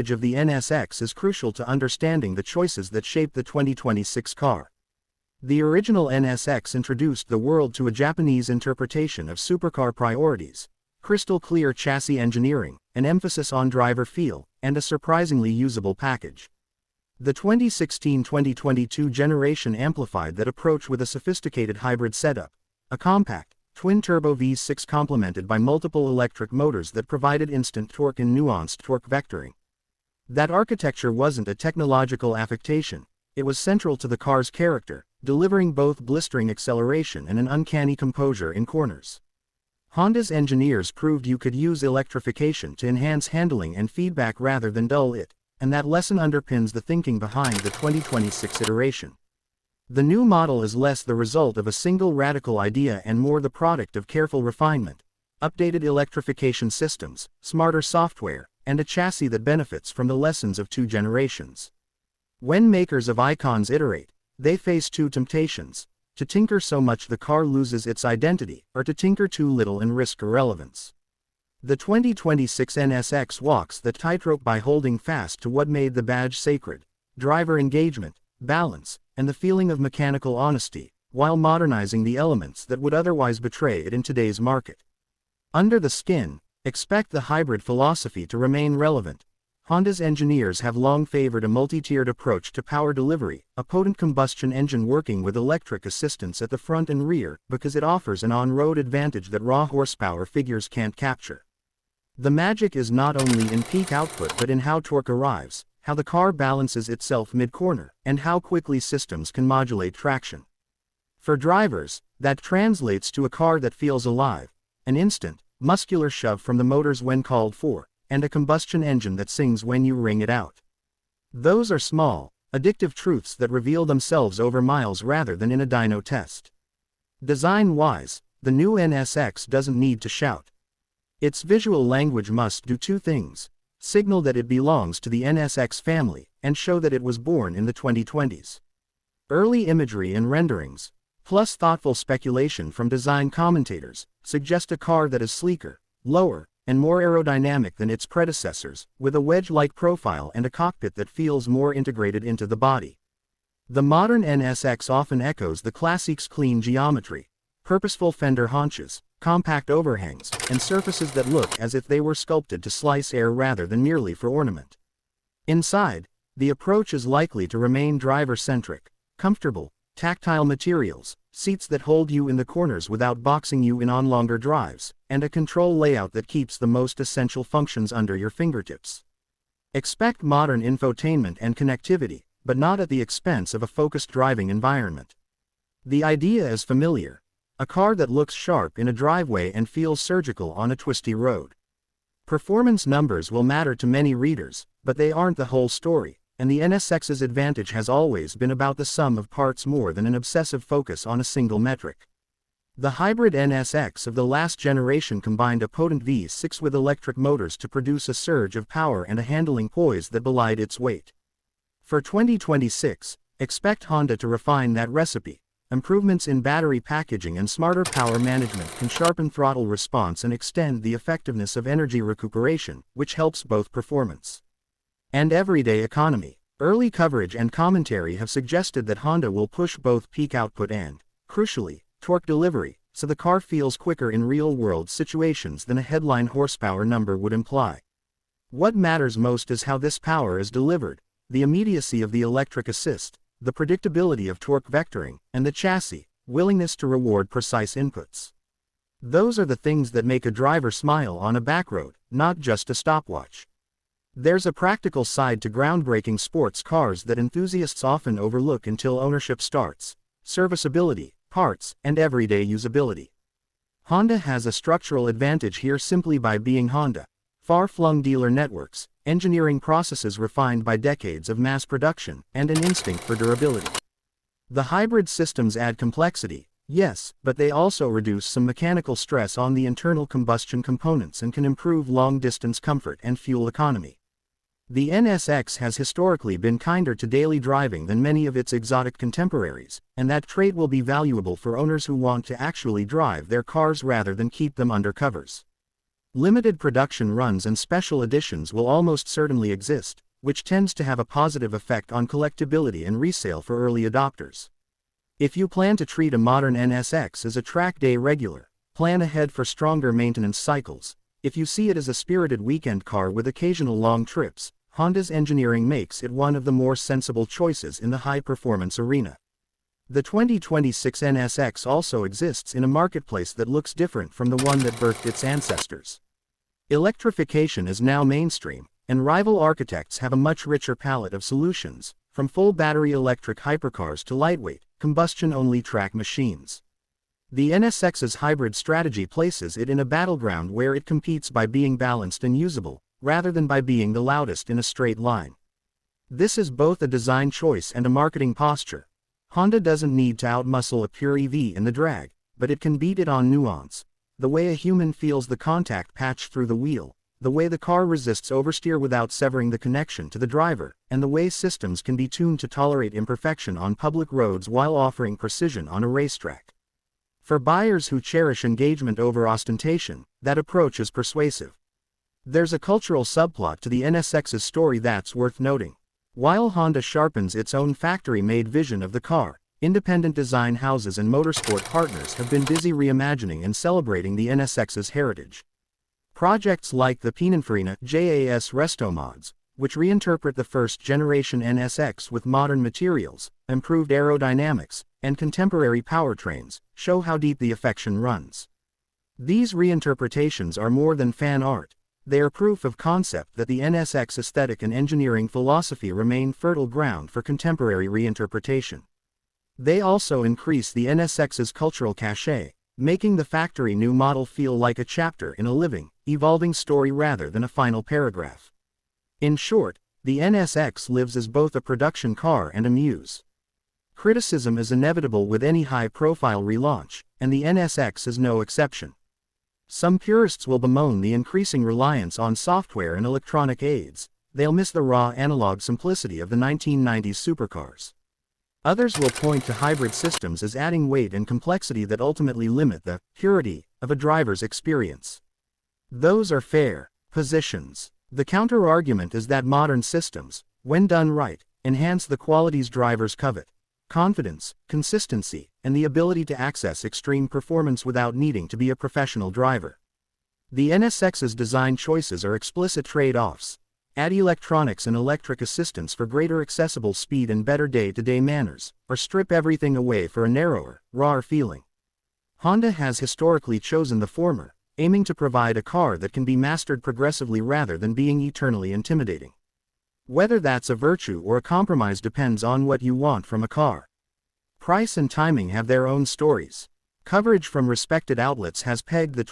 image of the NSX is crucial to understanding the choices that shape the 2026 car. The original NSX introduced the world to a Japanese interpretation of supercar priorities: crystal clear chassis engineering, an emphasis on driver feel, and a surprisingly usable package. The 2016-2022 generation amplified that approach with a sophisticated hybrid setup, a compact, twin-turbo V6 complemented by multiple electric motors that provided instant torque and nuanced torque vectoring. That architecture wasn't a technological affectation, it was central to the car's character, delivering both blistering acceleration and an uncanny composure in corners. Honda's engineers proved you could use electrification to enhance handling and feedback rather than dull it, and that lesson underpins the thinking behind the 2026 iteration. The new model is less the result of a single radical idea and more the product of careful refinement, updated electrification systems, smarter software, and a chassis that benefits from the lessons of 2 generations. When makers of icons iterate, they face 2 temptations: to tinker so much the car loses its identity, or to tinker too little and risk irrelevance. The 2026 NSX walks the tightrope by holding fast to what made the badge sacred: driver engagement, balance, and the feeling of mechanical honesty, while modernizing the elements that would otherwise betray it in today's market. Under the skin, expect the hybrid philosophy to remain relevant. Honda's engineers have long favored a multi-tiered approach to power delivery, a potent combustion engine working with electric assistance at the front and rear, because it offers an on-road advantage that raw horsepower figures can't capture. The magic is not only in peak output but in how torque arrives, how the car balances itself mid-corner, and how quickly systems can modulate traction. For drivers, that translates to a car that feels alive, an instant, muscular shove from the motors when called for, and a combustion engine that sings when you ring it out. Those are small, addictive truths that reveal themselves over miles rather than in a dyno test. Design-wise, the new NSX doesn't need to shout. Its visual language must do 2 things: signal that it belongs to the NSX family, and show that it was born in the 2020s. Early imagery and renderings, plus thoughtful speculation from design commentators, suggest a car that is sleeker, lower, and more aerodynamic than its predecessors, with a wedge-like profile and a cockpit that feels more integrated into the body. The modern NSX often echoes the classic's clean geometry: purposeful fender haunches, compact overhangs, and surfaces that look as if they were sculpted to slice air rather than merely for ornament. Inside, the approach is likely to remain driver-centric: comfortable, tactile materials, seats that hold you in the corners without boxing you in on longer drives, and a control layout that keeps the most essential functions under your fingertips. Expect modern infotainment and connectivity, but not at the expense of a focused driving environment. The idea is familiar: a car that looks sharp in a driveway and feels surgical on a twisty road. Performance numbers will matter to many readers, but they aren't the whole story, and the NSX's advantage has always been about the sum of parts more than an obsessive focus on a single metric. The hybrid NSX of the last generation combined a potent V6 with electric motors to produce a surge of power and a handling poise that belied its weight. For 2026, expect Honda to refine that recipe. Improvements in battery packaging and smarter power management can sharpen throttle response and extend the effectiveness of energy recuperation, which helps both performance and everyday economy. Early coverage and commentary have suggested that Honda will push both peak output and, crucially, torque delivery, so the car feels quicker in real-world situations than a headline horsepower number would imply. What matters most is how this power is delivered: the immediacy of the electric assist, the predictability of torque vectoring, and the chassis willingness to reward precise inputs. Those are the things that make a driver smile on a backroad, not just a stopwatch. There's a practical side to groundbreaking sports cars that enthusiasts often overlook until ownership starts: serviceability, parts, and everyday usability. Honda has a structural advantage here simply by being Honda. Far-flung dealer networks, engineering processes refined by decades of mass production, and an instinct for durability. The hybrid systems add complexity, yes, but they also reduce some mechanical stress on the internal combustion components and can improve long-distance comfort and fuel economy. The NSX has historically been kinder to daily driving than many of its exotic contemporaries, and that trait will be valuable for owners who want to actually drive their cars rather than keep them under covers. Limited production runs and special editions will almost certainly exist, which tends to have a positive effect on collectability and resale for early adopters. If you plan to treat a modern NSX as a track day regular, plan ahead for stronger maintenance cycles. If you see it as a spirited weekend car with occasional long trips, Honda's engineering makes it one of the more sensible choices in the high-performance arena. The 2026 NSX also exists in a marketplace that looks different from the one that birthed its ancestors. Electrification is now mainstream, and rival architects have a much richer palette of solutions, from full battery electric hypercars to lightweight, combustion-only track machines. The NSX's hybrid strategy places it in a battleground where it competes by being balanced and usable, rather than by being the loudest in a straight line. This is both a design choice and a marketing posture. Honda doesn't need to outmuscle a pure EV in the drag, but it can beat it on nuance. The way a human feels the contact patch through the wheel, the way the car resists oversteer without severing the connection to the driver, and the way systems can be tuned to tolerate imperfection on public roads while offering precision on a racetrack. For buyers who cherish engagement over ostentation, that approach is persuasive. There's a cultural subplot to the NSX's story that's worth noting. While Honda sharpens its own factory-made vision of the car, independent design houses and motorsport partners have been busy reimagining and celebrating the NSX's heritage. Projects like the Pininfarina JAS Mods, which reinterpret the first-generation NSX with modern materials, improved aerodynamics, and contemporary powertrains, show how deep the affection runs. These reinterpretations are more than fan art. They are proof of concept that the NSX aesthetic and engineering philosophy remain fertile ground for contemporary reinterpretation. They also increase the NSX's cultural cachet, making the factory new model feel like a chapter in a living, evolving story rather than a final paragraph. In short, the NSX lives as both a production car and a muse. Criticism is inevitable with any high-profile relaunch, and the NSX is no exception. Some purists will bemoan the increasing reliance on software and electronic aids. They'll miss the raw analog simplicity of the 1990s supercars. Others will point to hybrid systems as adding weight and complexity that ultimately limit the purity of a driver's experience. Those are fair positions. The counter-argument is that modern systems, when done right, enhance the qualities drivers covet: confidence, consistency, and the ability to access extreme performance without needing to be a professional driver. The NSX's design choices are explicit trade-offs. Add electronics and electric assistance for greater accessible speed and better day-to-day manners, or strip everything away for a narrower, rawer feeling. Honda has historically chosen the former, aiming to provide a car that can be mastered progressively rather than being eternally intimidating. Whether that's a virtue or a compromise depends on what you want from a car. Price and timing have their own stories. Coverage from respected outlets has pegged the